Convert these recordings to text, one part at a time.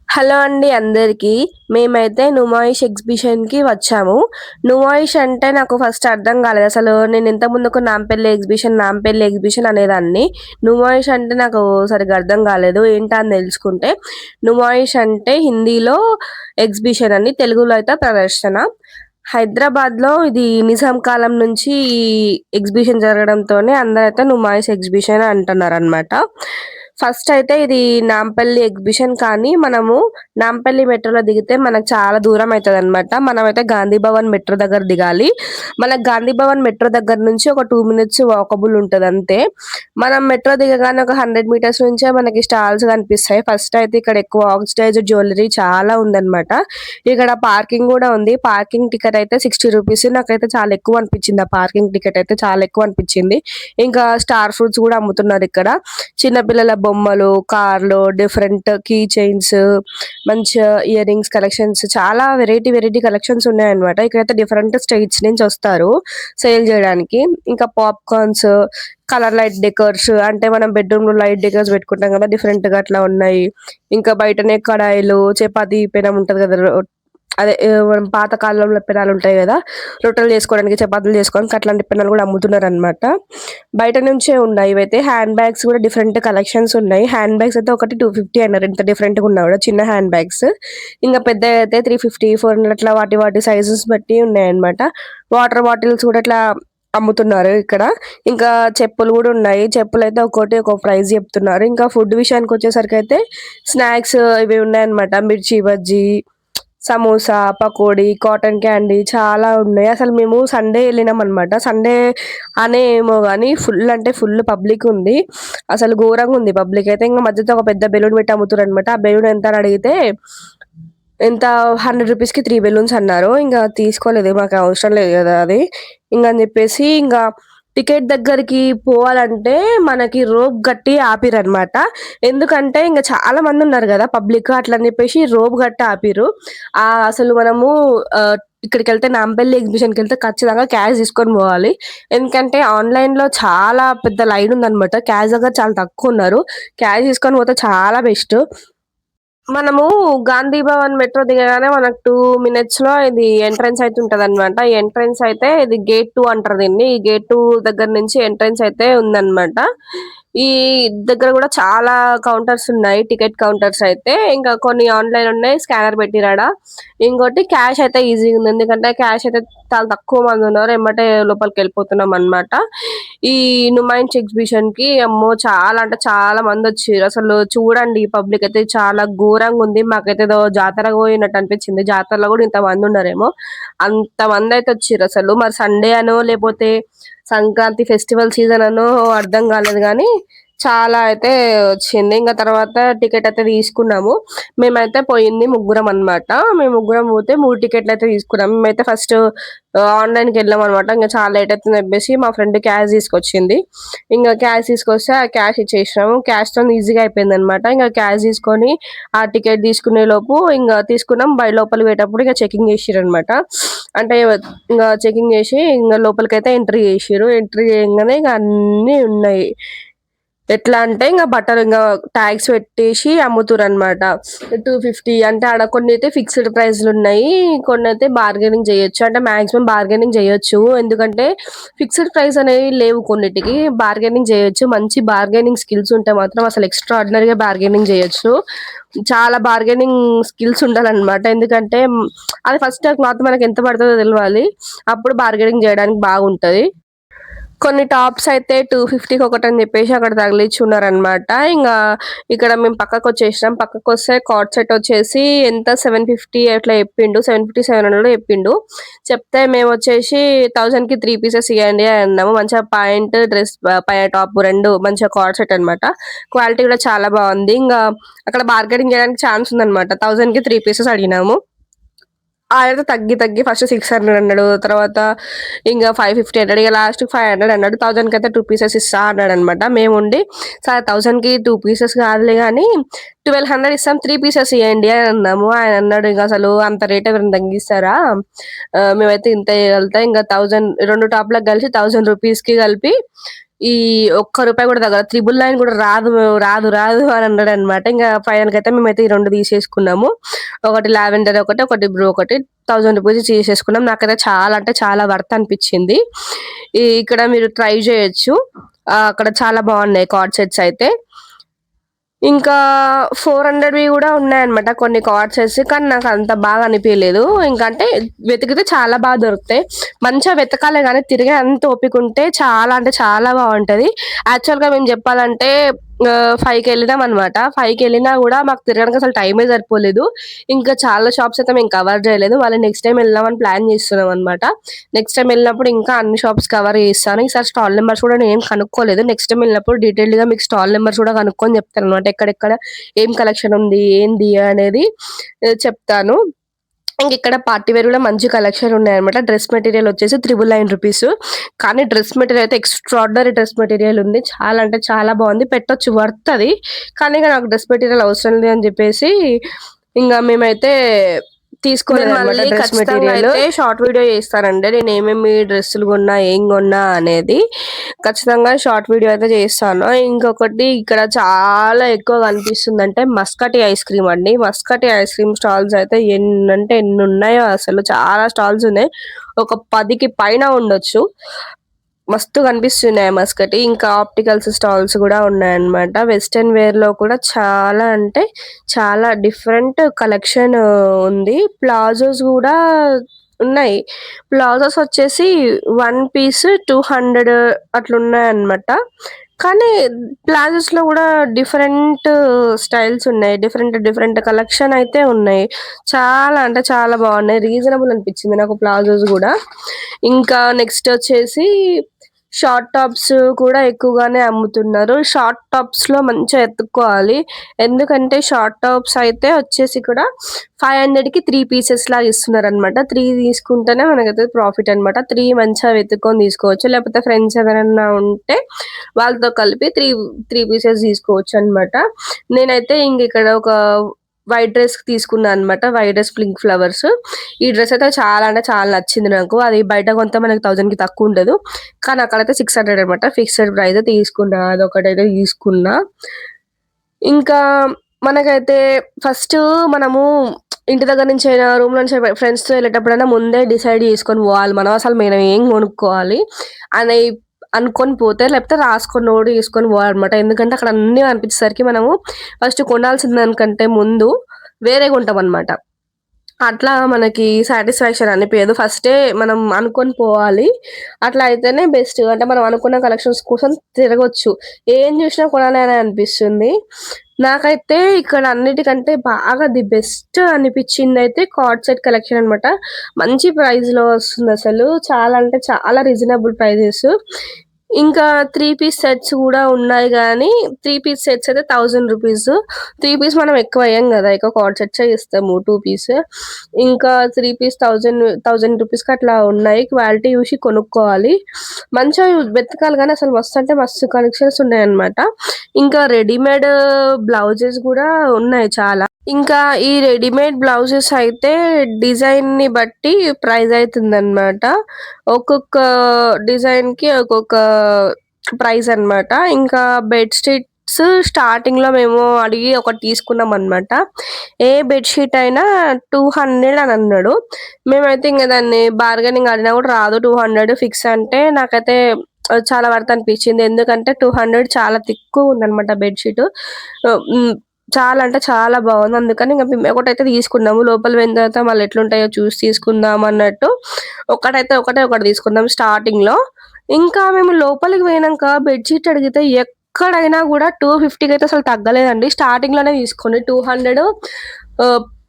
Hello అండి అందరికీ. మేమైతే నుమాయిష్ ఎగ్జిబిషన్‌కి వచ్చాము. నుమాయిష్ అంటే నాకు ఫస్ట్ అర్థం కాలేదు. అసలు నేను ఇంతకుముందుకు నాంపల్లి ఎగ్జిబిషన్ అనేదాన్ని. నుమాయిష్ అంటే నాకు సరిగ్గా అర్థం కాలేదు. ఏంటా అని తెలుసుకుంటే, నుమాయిష్ అంటే హిందీలో ఎగ్జిబిషన్ అని, తెలుగులో అయితే ప్రదర్శన. హైదరాబాద్‌లో ఇది నిజాం కాలం నుంచి ఈ ఎగ్జిబిషన్ జరగడంతోనే అందరైతే నుమాయిష్ ఎగ్జిబిషన్ అంటున్నారనమాట. ఫస్ట్ అయితే ఇది నాంపల్లి ఎగ్జిబిషన్ కానీ మనము నాంపల్లి మెట్రోలో దిగితే మనకు చాలా దూరం అయితదనమాట. మనమైతే గాంధీ భవన్ మెట్రో దగ్గర దిగాలి. మనకు గాంధీ భవన్ మెట్రో దగ్గర నుంచి ఒక 2 మినిట్స్ వాకబుల్ ఉంటదంతే. మనం మెట్రో దిగగానే ఒక 100 మీటర్స్ నుంచే మనకి స్టాల్స్ కనిపిస్తాయి. ఫస్ట్ అయితే ఇక్కడ ఎక్కువ ఆక్సిడైజ్డ్ జ్యువెల్లరీ చాలా ఉందనమాట. ఇక్కడ పార్కింగ్ గూడా ఉంది. పార్కింగ్ టికెట్ అయితే 60 రూపీస్. నాకైతే చాలా ఎక్కువ అనిపిచ్చింది. ఆ పార్కింగ్ టికెట్ అయితే చాలా ఎక్కువ అనిపిచ్చింది. ఇంకా స్టార్ ఫ్రూట్స్ గూడా అమ్ముతున్నారిక్కడ. చిన్న పిల్లల బొమ్మలు, కార్లు, డిఫరెంట్ కీ చైన్స్, మంచిగా ఇయర్ రింగ్స్ కలెక్షన్స్ చాలా వెరైటీ కలెక్షన్స్ ఉన్నాయన్నమాట. ఇక్కడైతే డిఫరెంట్ స్టేట్స్ నుంచి వస్తారు సేల్ చేయడానికి. ఇంకా పాప్‌కార్న్స్, కలర్ లైట్ డెకర్స్ అంటే మనం బెడ్‌రూమ్‌లో లైట్ డెకర్స్ పెట్టుకుంటాం కదా! డిఫరెంట్‌గా అట్లా ఉన్నాయి. ఇంకా బయటనే కడాయిలు, చపాతీ పెనం ఉంటది కదా! అదే మనం పాత కాలంలో పెనాలుంటాయి గదా! రొట్టెలు చేసుకోవడానికి, చపాతీలు చేసుకోవడానికి అట్లాంటి పెనాలు గూడా అమ్ముతున్నారనమాట. బయట నుంచే ఉన్నాయి ఇవైతే. హ్యాండ్ బ్యాగ్స్ గూడా డిఫరెంట్ కలెక్షన్స్ ఉన్నాయి. హ్యాండ్ బ్యాగ్స్ అయితే ఒకటి 250 అన్నారు. ఎంత డిఫరెంట్‌గా ఉన్నా గూడా చిన్న హ్యాండ్ బ్యాగ్స్. ఇంగా పెద్దవయితే 350, 400 అట్లా వాటి సైజెస్ బట్టి ఉన్నాయన్నమాట. వాటర్ బాటిల్స్ గూడా ఇట్లా అమ్ముతున్నారు ఇక్కడ. ఇంకా చెప్పులు గూడా ఉన్నాయి. చెప్పులైతే ఒక్కోటి ఒక్కో ప్రైస్ జెప్తున్నారు. ఇంకా ఫుడ్ విషయానికొచ్చేసరికయితే స్నాక్స్ ఇవి ఉన్నాయన్నమాట. మిర్చి బజ్జీ, సమోసా, పకోడీ, కాటన్ క్యాండీ చాలా ఉన్నాయి. అసలు మేము సండే ఎళ్ళినామనమాట. సండే అనే ఏమో గానీ ఫుల్ అంటే ఫుల్ పబ్లికుంది. అసలు ఘోరంగుంది పబ్లికయితే. ఇంగ మధ్యలో ఒక పెద్ద బెలూన్ పెట్టి అమ్ముతుర్రనమాట. ఆ బెలూన్ ఎంత అని అడిగితే ఎంత 100 రూపీస్‌కి 3 బెలూన్స్ అన్నారు. ఇంగ తీసుకోలేదు. మాకు అవసరం లేదు గదా! అది. ఇంగని జెప్పేసి ఇంగా టికెట్ దగ్గరికి పోవాలంటే మనకి రోప్ గట్టి ఆపిర్రనమాట. ఎందుకంటే ఇంగ చాలా మందున్నారు గదా! పబ్లిక్ అట్లని జెప్పేసి రోప్ గట్టి ఆపిర్రు. అసలు మనము ఆహ్, ఇక్కడికెళ్తే నాంపల్లి ఎగ్జిబిషన్‌కెళ్తే ఖచ్చితంగా క్యాష్ తీసుకొని పోవాలి. ఎందుకంటే ఆన్‌లైన్‌లో చాలా పెద్ద లైన్ ఉందనమాట. క్యాష్ దగ్గర చాలా తక్కువున్నారు. క్యాష్ తీసుకొని పోతే చాలా బెస్ట్. మనము గాంధీ భవన్ మెట్రో దిగగానే మనకు 2 మినిట్స్‌లో ఇది ఎంట్రన్స్ అయితే ఉంటదనమాట. ఈ ఎంట్రన్స్ అయితే ఇది గేట్ 2 అంటారు దీన్ని. ఈ గేట్ 2 దగ్గర నుంచి ఎంట్రన్స్ అయితే ఉందనమాట. ఈ దగ్గర గూడా చాలా కౌంటర్స్ ఉన్నాయి. టికెట్ కౌంటర్స్ అయితే. ఇంకా కొన్ని ఆన్‌లైన్ ఉన్నాయి. స్కానర్ పెట్టిర్రాడ. ఇంకోటి క్యాష్ అయితే ఈజీగుంది. ఎందుకంటే క్యాష్ అయితే చాలా తక్కువ మందున్నారు. ఎమ్మటే లోపలికెళ్ళిపోతున్నామనమాట. ఈ నుమాయిష్ ఎగ్జిబిషన్‌కి అమ్మో! చాలా అంటే చాలా మందొచ్చిర్రు. అసలు చూడండి ఈ పబ్లిక్ అయితే చాలా ఘోరంగుంది. మాకైతే ఏదో జాతరకు పోయినట్టు అనిపించింది. జాతరలో గూడా ఇంతమందున్నారేమో! అంతమందయితే వచ్చిర్రసలు. మరి సండే అనో లేపోతే సంక్రాంతి ఫెస్టివల్ సీజన్ అనో అర్థం కాలేదు గానీ, చాలా అయితే వచ్చింది. ఇంక తర్వాత టికెట్ అయితే తీసుకున్నాము. మేమైతే పోయింది ముగ్గురమనమాట. మేము ముగ్గురం పోతే 3 టికెట్లయితే తీసుకున్నాం. మేమైతే ఫస్ట్ ఆన్‌లైన్‌కెళ్ళామనమాట. ఇంగ చాలా లేట్ అయితుందని చెప్పేసి మా ఫ్రెండ్ క్యాష్ తీసుకొచ్చింది. ఇంగ క్యాష్ తీసుకొస్తే ఆ క్యాష్ ఇచ్చేసినాము. క్యాష్‌తోని ఈజీగా అయిపోయిందనమాట. ఇంగ క్యాష్ తీసుకొని ఆ టికెట్ తీసుకునే లోపు ఇంగ తీసుకున్నాం. లోపలికి పోయేటప్పుడు ఇగ చెకింగ్ చేసిర్రనమాట. అంటే ఇంగ చెకింగ్ చేసి ఇంగ లోపలికైతే ఎంట్రీ చేసిర్రు. ఎంట్రీ చేయంగానే ఇగ అన్నీ ఉన్నాయి. ఎట్లా అంటే ఇంగ బట్టలు ఇంగ టాగ్స్ పెట్టేసి అమ్ముతుర్రనమాట. 250 అంటే ఆడ కొన్నయితే ఫిక్స్‌డ్ ప్రైస్‌లున్నాయి. కొన్నయితే బార్గెనింగ్ జేయొచ్చు. అంటే మాక్సిమం బార్గెనింగ్ జేయొచ్చు. ఎందుకంటే ఫిక్స్‌డ్ ప్రైస్ అనేవి లేవు కొన్నిటికి. బార్గెనింగ్ జేయొచ్చు. మంచి బార్గెనింగ్ స్కిల్స్ ఉంటే మాత్రం అసలు ఎక్స్‌ట్రార్డినరీ‌గా బార్గెనింగ్ జేయొచ్చు. చాలా బార్గెనింగ్ స్కిల్స్ ఉండాలనమాట. ఎందుకంటే అది ఫస్ట్ ఆ క్లాత్ మనకెంత పడతదో తెలవాలి. అప్పుడు బార్గెనింగ్ జేయడానికి బాగుంటది. కొన్ని టాప్స్ అయితే 250కి ఒకటని జెప్పేసి అక్కడ తగిలిచ్చున్నారనమాట. ఇక్కడ మేము పక్కకొచ్చేసినాం. పక్కకొస్తే కార్డ్ సెట్ వచ్చేసి ఎంత 750 అట్లా చెప్పిండు. 750, 700 చెప్పిండు. చెప్తే మేమొచ్చేసి 1000కి 3 పీసెస్ ఇయ్యండి అన్నాము. మంచిగా పాయింట్, డ్రెస్ పైన టాప్ 2 మంచిగా కార్డ్ సెట్ అనమాట. క్వాలిటీ కూడా చాలా బావుంది. అక్కడ బార్గెనింగ్ చేయడానికి ఛాన్స్ ఉందనమాట. 1000కి 3 పీసెస్ అడిగినాము. ఆయనైతే తగ్గి ఫస్ట్ 600 అన్నాడు. తర్వాత ఇంగ 550 అన్నాడు. ఇగ లాస్ట్‌కి 500 అన్నాడు. 1000కయితే 2 పీసెస్ ఇస్తా అన్నాడనమాట. మేముండి సరే 1000కి 2 పీసెస్ కాదులే గానీ 1200 ఇస్తాం 3 పీసెస్ ఇయ్యండి అని అన్నాము. ఆయన అన్నాడు ఇగ అసలు అంత రేట్ ఎవరైనా తగ్గిస్తారా? మేమైతే ఇంతే ఇయ్యగలుగుతా. ఇంగ 1000 2 టాప్‌లకి కలిసి 1000 రూపీస్‌కి కలిపి ఈ ఒక్క రూపాయి కూడా తగ్గదు. 999 కూడా రాదు, రాదు, రాదు అని అన్నాడనమాట. ఇంక ఫైనల్‌గయితే మేమైతే ఈ 2 తీసేసుకున్నాము. ఒకటి లావెండర్ ఒకటి, ఒకటి బ్లూ ఒకటి. ₹1000 తీసేసుకున్నాం. నాకైతే చాలా అంటే చాలా వర్త్ అనిపిచ్చింది. ఇక్కడ మీరు ట్రై చేయొచ్చు. అక్కడ చాలా బాగున్నాయి కార్డ్ సెట్స్ అయితే. ఇంకా 400వి గూడా ఉన్నాయన్నమాట కొన్ని కార్డ్ సెట్స్. కానీ నాకంత బాగా అనిపియలేదు. అంటే వెతికితే చాలా బాగా దొరుకుతాయి. మంచిగా వెతకాలే గానీ తిరిగే అంత ఓపికుంటే చాలా అంటే చాలా బావుంటది. యాక్చువల్‌గా మేము జెప్పాలంటే 5కెళ్ళినామనమాట. 5కెళ్ళినా గూడా మాకు తిరగడానికి అసలు టైమే సరిపోలేదు. ఇంకా చాలా షాప్స్ అయితే మేము కవర్ జేయలేదు. మళ్ళీ నెక్స్ట్ టైమ్ వెళ్దామని ప్లాన్ జేస్తున్నామనమాట. నెక్స్ట్ టైమ్ వెళ్ళినప్పుడు ఇంకా అన్ని షాప్స్ కవర్ చేస్తాను. ఈసారి స్టాల్ నెంబర్స్ కూడా నేనేం కనుక్కోలేదు. నెక్స్ట్ టైమ్ వెళ్ళినప్పుడు డీటెయిల్డ్‌గా మీకు స్టాల్ నెంబర్స్ కూడా కనుక్కొని చెప్తాననమాట. ఎక్కడెక్కడ ఏం కలెక్షన్ ఉంది, ఏంది అనేది చెప్తాను. ఇంకిక్కడ పార్టీ వేర్ కూడా మంచి కలెక్షన్ ఉన్నాయన్నమాట. డ్రెస్ మెటీరియల్ వచ్చేసి రూ. 999. కానీ డ్రెస్ మెటీరియల్ అయితే ఎక్స్‌ట్రార్డినరీ డ్రెస్ మెటీరియల్ ఉంది. చాలా అంటే చాలా బావుంది. పెట్టొచ్చు వర్త్ అది. కానీ ఇక నాకు డ్రెస్ మెటీరియల్ అవసరం లేదని చెప్పేసి ఇంగ మేమైతే తీసుకోలేదన్నమాట డ్రెస్ మెటీరియల్. అయితే షార్ట్ వీడియో చేస్తానండి. నేను ఏమేమి డ్రెస్సులు కొన్నా, ఏం కొన్నా అనేది. ఖచ్చితంగా షార్ట్ వీడియో అయితే చేస్తాను. ఇంకొకటి ఇక్కడ చాలా ఎక్కువ కనిపిస్తుందంటే మస్కటి ఐస్ క్రీమ్ అండి. మస్కటి ఐస్ క్రీమ్ స్టాల్స్ అయితే ఎన్నంటే ఎన్నున్నాయో అసలు. చాలా స్టాల్స్ ఉన్నాయి. ఒక 10కి పైన ఉండొచ్చు. మస్తు కనిపిస్తున్నాయి మస్కటి. ఇంకా ఆప్టికల్స్ స్టాల్స్ కూడా ఉన్నాయన్నమాట. వెస్టర్న్ వేర్‌లో కూడా చాలా అంటే చాలా డిఫరెంట్ కలెక్షన్ ఉంది. ప్లాజోస్ గూడా ఉన్నాయి. ప్లాజోస్ వచ్చేసి 1 పీస్ 200 అట్లున్నాయన్నమాట. కానీ ప్లాజోస్‌లో గూడా డిఫరెంట్ స్టైల్స్ ఉన్నాయి. డిఫరెంట్ డిఫరెంట్ కలెక్షన్ అయితే ఉన్నాయి. చాలా అంటే చాలా బాగున్నాయి. రీజనబుల్ అనిపించింది నాకు ప్లాజోస్ గూడా. ఇంకా నెక్స్ట్ వచ్చేసి షార్ట్ టాప్స్ కూడా ఎక్కువగానే అమ్ముతున్నారు. షార్ట్ టాప్స్‌లో మంచిగా ఎతుక్కోవాలి. ఎందుకంటే షార్ట్ టాప్స్ అయితే వచ్చేసి కూడా 500కి 3 పీసెస్ లాగా ఇస్తున్నారనమాట. 3 తీసుకుంటేనే మనకైతే ప్రాఫిట్ అనమాట. 3 మంచిగా వెతుక్కొని తీసుకోవచ్చు. లేకపోతే ఫ్రెండ్స్ ఎవరైనా ఉంటే వాళ్ళతో కలిపి 3 పీసెస్ తీసుకోవచ్చనమాట. నేనైతే ఇక్కడ ఒక వైట్ డ్రెస్ తీసుకున్నా అనమాట. White dress pink flowers. ఈ డ్రెస్ అయితే చాలా అంటే చాలా నచ్చింది నాకు. అది బయట కొంటే మనకి 1000కి తక్కువ ఉండదు. కానీ అక్కడైతే 600 అనమాట. ఫిక్స్డ్ ప్రైస్ తీసుకున్నా. అదొకటైతే తీసుకున్నా. ఇంకా మనకైతే ఫస్ట్ మనము ఇంటి దగ్గర నుంచైనా, రూమ్ నుంచి ఫ్రెండ్స్‌తో వెళ్ళేటప్పుడైనా ముందే డిసైడ్ చేసుకొని పోవాలి. మనం ఏం కొనుక్కోవాలి అని అనుకోని పోతే, లేకపోతే రాసుకొని నోట్ చేసుకొని పోవాలన్నమాట. ఎందుకంటే అక్కడ అన్నీ కనిపించేసరికి మనము ఫస్ట్ కొనాల్సిన దానికంటే ముందు వేరే కొంటామన్నమాట. అట్లా మనకి సాటిస్ఫాక్షన్ అనిపియదు. ఫస్టే మనం అనుకోని పోవాలి. అట్లా అయితేనే బెస్ట్. అంటే మనం అనుకున్న కలెక్షన్స్ కోసం తిరగొచ్చు. ఏం చూసినా కొనాలి అని అనిపిస్తుంది. నాకైతే ఇక్కడ అన్నిటికంటే బాగా ది బెస్ట్ అనిపించిందయితే కార్డ్ సెట్ కలెక్షన్ అనమాట. మంచి ప్రైస్‌లో వస్తుందసలు. చాలా అంటే చాలా రీజనబుల్ ప్రైజెస్. ఇంకా 3 పీస్ సెట్స్ గూడా ఉన్నాయి గానీ, 3 పీస్ సెట్స్ అయితే రూ. 1000. 3 పీస్ మనం ఎక్కువ ఎయ్యం గదా! ఎక్కువ కార్డ్ సెట్సే ఇస్తాము 2 పీస్. ఇంకా 3 పీస్ 1000 అట్లా ఉన్నాయి. క్వాలిటీ చూసి కొనుక్కోవాలి. మంచిగా వెతకాలి గానీ అసలు మస్తు అంటే మస్తు కలెక్షన్స్ ఉన్నాయన్నమాట. ఇంకా రెడీమేడ్ బ్లౌజెస్ గూడా ఉన్నాయి చాలా. ఇంకా ఈ రెడీమేడ్ బ్లౌజెస్ అయితే డిజైన్‌ని బట్టి ప్రైస్ అయితుందన్నమాట. ఒక్కొక్క డిజైన్‌కి ఒక్కొక్క ప్రైస్ అన్నమాట. ఇంకా బెడ్ షీట్స్ స్టార్టింగ్‌లో మేము అడిగి ఒకటి తీసుకున్నామన్నమాట. ఏ బెడ్ షీట్ అయినా 200 అని అన్నాడు. మేమైతే ఇంక దాన్ని బార్గెనింగ్ అడిగినా కూడా రాదు. 200 ఫిక్స్ అంటే నాకైతే చాలా వర్త్ అనిపించింది. ఎందుకంటే 200 చాలా తిక్కుగా ఉందన్నమాట బెడ్ షీట్. హ్మ్. చాలా అంటే చాలా బాగుంది. అందుకని మేము ఒకటైతే తీసుకున్నాము. లోపల పోయిన తర్వాత మళ్ళీ ఎట్లుంటాయో చూసి తీసుకుందాం అన్నట్టు ఒకటి తీసుకున్నాం స్టార్టింగ్‌లో. ఇంకా మేము లోపలికి పోయినంక బెడ్ షీట్ అడిగితే ఎక్కడైనా గూడా 250కి అయితే అసలు తగ్గలేదండి. స్టార్టింగ్‌లోనే తీసుకోండి. 200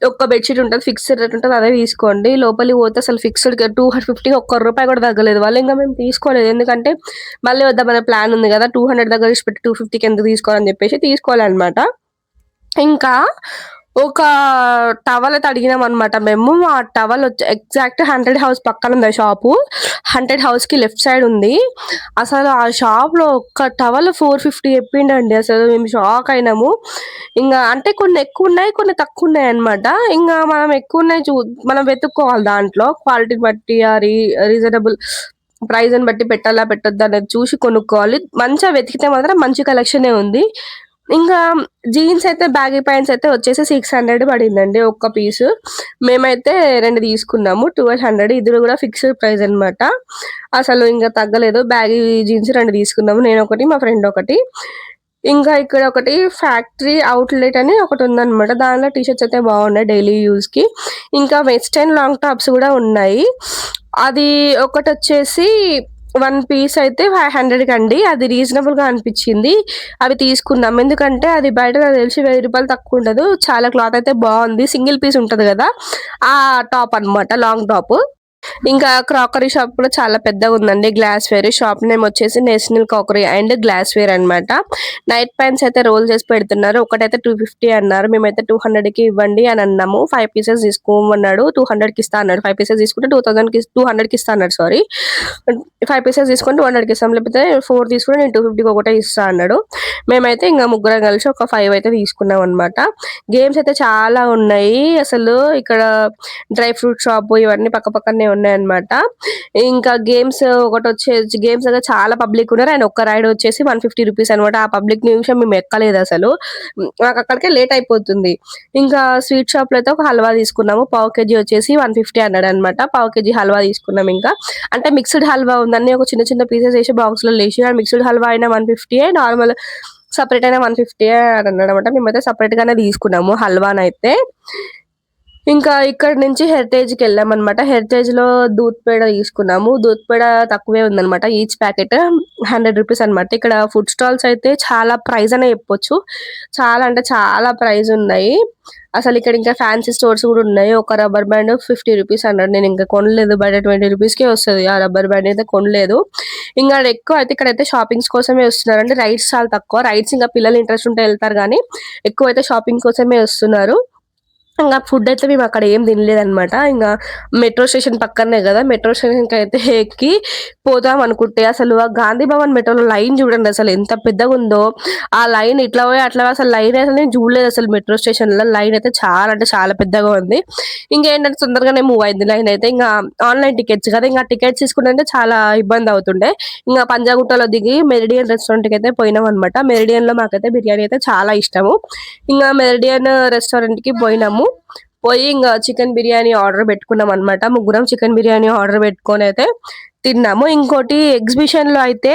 ఒక్క బెడ్ షీట్ ఉంటది. ఫిక్స్డ్ రేట్ ఉంటది. అదే తీసుకోండి. లోపలికి పోతే అసలు ఫిక్స్డ్‌గా 250కి ఒక్క రూపాయి కూడా తగ్గలేదు. ఇంక మేము తీసుకోలేదు. ఎందుకంటే మళ్ళీ వద్దామనే ప్లాన్ ఉంది గదా! 200 దగ్గర ఇడిచిపెట్టి 250కి ఎందుకు తీసుకోవాలని చెప్పేసి తీసుకోలే అన్నమాట. ఇంకా ఒక టవల్ అయితే అడిగినామనమాట మేము. ఆ టవల్ ఎగ్జాక్ట్ 100 హౌస్ పక్కనుంది ఆ షాపు. 100 హౌస్‌కి లెఫ్ట్ సైడ్ ఉంది. అసలు ఆ షాప్‌లో ఒక్క టవల్ 450 చెప్పిండండి. అసలు మేము షాక్ అయినాము. అంటే కొన్ని ఎక్కువున్నాయి, కొన్ని తక్కువున్నాయన్నమాట. మనం ఎక్కువున్నాయి మనం వెతుక్కోవాలి దాంట్లో క్వాలిటీని బట్టి రీజనబుల్ ప్రైస్‌ని బట్టి పెట్టాలా? పెట్టొద్దా? అనేది చూసి కొనుక్కోవాలి. మంచిగా వెతికితే మాత్రం మంచి కలెక్షనే ఉంది. ఇంకా జీన్స్ అయితే బ్యాగీ ప్యాంట్స్ అయితే వచ్చేసి 600 పడిందండి ఒక్క పీసు. మేమైతే 2 తీసుకున్నాము. 1200 ఇది కూడా ఫిక్స్డ్ ప్రైస్ అన్నమాట. అసలు ఇంక తగ్గలేదు. బ్యాగీ జీన్స్ 2 తీసుకున్నాము. నేనొకటి, మా ఫ్రెండ్ ఒకటి. ఇంకా ఇక్కడ ఒకటి ఫ్యాక్టరీ ఔట్‌లెట్ అని ఒకటుందనమాట. దానిలో టీ షర్ట్స్ అయితే బాగున్నాయి డైలీ యూజ్‌కి. ఇంకా వెస్టర్న్ లాంగ్ టాప్స్ కూడా ఉన్నాయి. అది ఒకటొచ్చేసి 1 పీస్ అయితే 500 కండి. అది రీజనబుల్‌గా అనిపిచ్చింది. అవి తీసుకున్నాం. ఎందుకంటే అది బయట నాకు తెలిసి రూ. 1000 తక్కువుండదు. చాలా క్లాత్ అయితే బావుంది. సింగిల్ పీస్ ఉంటది గదా! ఆ టాప్ అన్నమాట. Long top. ఇంకా క్రాకరీ షాప్ కూడా చాలా పెద్దగుందండి. గ్లాస్‌వేర్ షాప్ నేమ్ వచ్చేసి నేషనల్ క్రాకరీ అండ్ గ్లాస్‌వేర్ అన్నమాట. నైట్ ప్యాంట్స్ అయితే రోల్ చేసి పెడుతున్నారు. ఒకటైతే 250 అన్నారు. మేమైతే 200కి ఇవ్వండి అని అన్నాము. 5 పీసెస్ తీసుకోమన్నాడు. 200కి ఇస్తా అన్నాడు. 5 పీసెస్ తీసుకుంటే 200కి ఇస్తా అన్నాడు సారీ. 5 పీసెస్ తీసుకొని 200కి ఇస్తాం. లేకపోతే 4 తీసుకుంటే నేను 250కి ఒకటే ఇస్తా అన్నాడు. మేమైతే ఇంక ముగ్గురం కలిసి ఒక 5 అయితే తీసుకున్నాం అన్నమాట. గేమ్స్ అయితే చాలా ఉన్నాయి. అసలు ఇక్కడ డ్రై ఫ్రూట్ షాపు ఇవన్నీ పక్కపక్కనే ఉన్నాయన్నమాట. ఇంకా గేమ్స్ దగ్గర చాలా పబ్లిక్ ఉన్నారు. అండ్ ఒక్క రైడ్ వచ్చేసి 150 రూపీస్ అనమాట. ఆ పబ్లిక్ నిమిషం మేము ఎక్కలేదసలు. మాకు అక్కడికే లేట్ అయిపోతుంది. ఇంకా స్వీట్ షాప్‌లో అయితే ఒక హల్వా తీసుకున్నాము. పావు కేజీ వచ్చేసి 150 అన్నాడన్నమాట. పావు కేజీ హల్వా తీసుకున్నాం ఇంకా. అంటే మిక్స్‌డ్ హల్వా ఉందని ఒక చిన్న చిన్న పీసెస్ ఏసి బాక్స్‌లో ఏసి మిక్స్‌డ్ హల్వా అయినా 150 నార్మల్ సెపరేట్ అయినా 150 అని అన్నాడన్నమాట. మేమైతే సెపరేట్‌గానే తీసుకున్నాము హల్వానైతే. ఇంకా ఇక్కడి నుంచి హెరిటేజ్‌కెళ్ళామనమాట. హెరిటేజ్‌లో దూద్ పేడ తీసుకున్నాము. దూద్ పేడ తక్కువే ఉందనమాట. ఈచ్ ప్యాకెట్ 100 రూపీస్ అనమాట. ఇక్కడ ఫుడ్ స్టాల్స్ అయితే చాలా ప్రైస్ అనే చెప్పొచ్చు. చాలా అంటే చాలా ప్రైస్ ఉన్నాయి. అసలు ఇక్కడ ఇంకా ఫ్యాన్సీ స్టోర్స్ కూడా ఉన్నాయి. ఒక రబ్బర్ బ్యాండ్ 50 రూపీస్ అన్నాడు. నేను ఇంకా కొనలేదు. బయట 20 రూపీస్‌కే వస్తది. ఆ రబ్బర్ బ్యాండ్ అయితే కొనలేదు. ఇంగా ఎక్కువ అయితే ఇక్కడైతే షాపింగ్స్ కోసమే వస్తున్నారండి. రైడ్స్ చాలా తక్కువ. రైడ్స్ ఇంకా పిల్లలు ఇంట్రెస్ట్ ఉంటే ఎళ్తారు గానీ, ఎక్కువైతే షాపింగ్ కోసమే వస్తున్నారు. ఇంగ ఫుడ్డయితే మేమక్కడ ఏం తినలేదనమాట. ఇంగ మెట్రో స్టేషన్ పక్కనే గదా! మెట్రో స్టేషన్‌కయితే ఎక్కి పోదామనుకుంటే అసలు ఆ గాంధీ భవన్ మెట్రోలో లైన్ చూడండి అసలు ఎంత పెద్దగుందో. ఆ లైన్ ఇట్లా పోయి అట్లా అసలు లైన్ అసలు నేను చూడలేదసలు మెట్రో స్టేషన్‌లో. లైన్ అయితే చాలా అంటే చాలా పెద్దగా ఉంది. ఇంకేంటంటే తొందరగానే మూవ్ అయింది లైనయితే. ఇంగ ఆన్‌లైన్ టికెట్స్ కదా! ఇంగ టికెట్స్ తీసుకుంటుంటే చాలా ఇబ్బందవుతుండే. ఇంగ పంజాగుట్టలో దిగి మెరిడియన్ రెస్టారెంట్‌కయితే పోయినామనమాట. మెరిడియన్‌లో మాకైతే బిర్యానీ అయితే చాలా ఇష్టము. ఇంగ మెరిడియన్ రెస్టారెంట్‌కి పోయినాము. పోయి ఇంగ చికెన్ బిర్యానీ ఆర్డర్ పెట్టుకున్నామనమాట. ముగ్గురం చికెన్ బిర్యానీ ఆర్డర్ పెట్టుకొనైతే తిన్నాము. ఇంకోటి ఎగ్జిబిషన్‌లో అయితే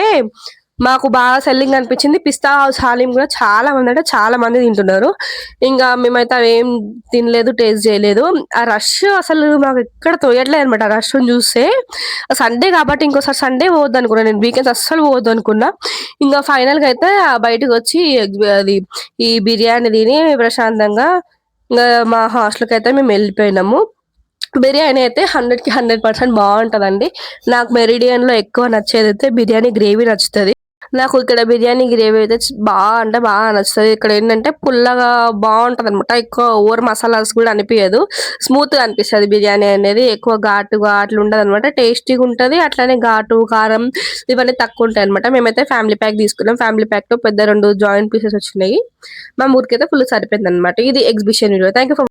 మాకు బాగా సెల్లింగ్ అనిపించింది. పిస్తా హౌస్ హాలీమ్ గూడా చాలా మంది అంటే చాలా మంది తింటున్నారు. ఇంగా మేమైతే అవేం తినలేదు, టేస్ట్ చేయలేదు. ఆ రష్ అసలు మాకెక్కడ తోయట్లేదనమాట ఆ రష్‌ని చూస్తే. సండే కాబట్టి ఇంకోసారి సండే పోవద్దనుకున్నా నేను. వీకెండ్స్ అస్సలు పోవద్దనుకున్నా. ఇంగ ఫైనల్‌గా అయితే బయటకొచ్చి అది ఈ బిర్యానీ తిని ప్రశాంతంగా ఇంగా మా హాస్టల్‌కైతే మేమెళ్ళిపోయినాము. బిర్యానీ అయితే 100కి 100% బావుంటదండి. నాకు మెరిడియన్‌లో ఎక్కువ నచ్చేదైతే బిర్యానీ గ్రేవీ నచ్చుతది. నాకు ఇక్కడ బిర్యానీ గ్రేవీ అయితే అంటే బాగా నచ్చుతది. ఇక్కడేంటంటే పుల్లగా బావుంటదనమాట. ఎక్కువ ఓవర్ మసాలాస్ కూడా అనిపియదు. స్మూత్‌గా అనిపిస్తది బిర్యానీ అనేది. ఎక్కువ ఘాటుగా అట్లుండదనమాట. టేస్టీగుంటది. అట్లనే ఘాటు, కారం ఇవన్నీ తక్కువుంటాయనమాట. మేమైతే ఫ్యామిలీ ప్యాక్ తీసుకున్నాం. ఫ్యామిలీ ప్యాక్‌లో పెద్ద 2 జాయింట్ పీసెస్ వచ్చినాయి. మా ముగ్గురికైతే ఫుల్ సరిపోయిందనమాట. ఇది exhibition video. Thank you for